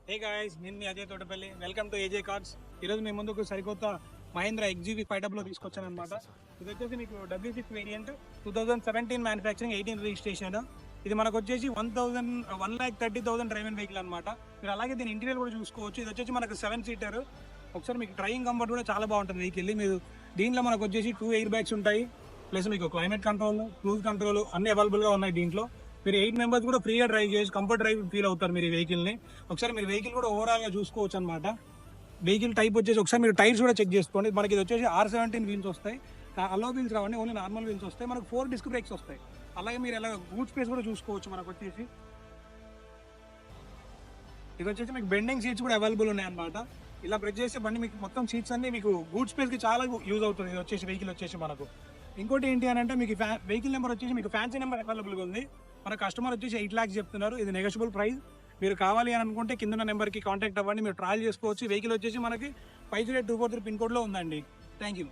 హే guys, నేను మీ Ajay Thotapalli. Welcome to AJ cars. ఈరోజు మీ ముందుకు సరికొత్త మహేంద్ర XUV 500 తీసుకొచ్చాను అనమాట. ఇది వచ్చేసి మీకు W6 వేరియంట్ 2017 మ్యానుఫ్యాక్చరింగ్ 18 రిజిస్ట్రేషన్. ఇది మనకు వచ్చేసి 1,30,000 డ్రైవ్ అండ్ వెహికల్ అనమాట. మీరు అలాగే దీని ఇంటీరియర్ కూడా చూసుకోవచ్చు. ఇది వచ్చేసి మనకు 7 సీటర్. ఒకసారి మీకు డ్రైవింగ్ కంఫర్ట్ కూడా చాలా బాగుంటుంది వెహికల్. మీరు దీంట్లో మనకు వచ్చేసి 2 ఎయిర్ బ్యాగ్స్ ఉంటాయి. ప్లస్ మీకు క్లైమేట్ కంట్రోల్, క్రూజ్ కంట్రోల్ అన్ని అవైలబుల్గా ఉన్నాయి దీంట్లో. మీరు 8 మెంబర్స్ కూడా ఫ్రీగా డ్రైవ్ చేసి కంఫర్ట్ డ్రైవ్ ఫీల్ అవుతారు మీరు ఈ వెహికల్ని. ఒకసారి మీరు వెహికల్ కూడా ఓవరాల్గా చూసుకోవచ్చు అనమాట. వెహికల్ టైప్ వచ్చేసి ఒకసారి మీరు టైర్స్ కూడా చెక్ చేసుకోండి. మనకి ఇది వచ్చేసి R17 వీల్స్ వస్తాయి. అలో వీల్స్ రావండి, ఓన్లీ నార్మల్ వీల్స్ వస్తాయి. మనకు 4 డిస్క్ బ్రేక్స్ వస్తాయి. అలాగే మీరు ఎలా బూట్ స్పేస్ కూడా చూసుకోవచ్చు. మనకు వచ్చేసి ఇది వచ్చేసి మీకు బెండింగ్ సీట్స్ కూడా అవైలబుల్ ఉన్నాయి అనమాట. ఇలా ప్రెస్ చేస్తే బండి మీకు మొత్తం సీట్స్ అన్ని మీకు బూట్ స్పేస్కి చాలా యూజ్ అవుతుంది. ఇది వచ్చేసి వెహికల్ వచ్చేసి మనకు ఇంకోటి ఏంటి అని అంటే మీకు వెహికల్ నెంబర్ వచ్చేసి మీకు ఫ్యాన్సీ నెంబర్ అవైలబుల్గా ఉంది. మన కస్టమర్ వచ్చేసి 8 lakhs చెప్తున్నారు. ఇది నెగోషియబుల్ ప్రైస్. మీరు కావాలి అని అనుకుంటే కింద నెంబర్కి కాంటాక్ట్ అవ్వండి. మీరు ట్రయల్ చేసుకోవచ్చు. వెహికల్ వచ్చేసి మనకి 50243 పిన్ కోడ్లో ఉందండి. Thank you.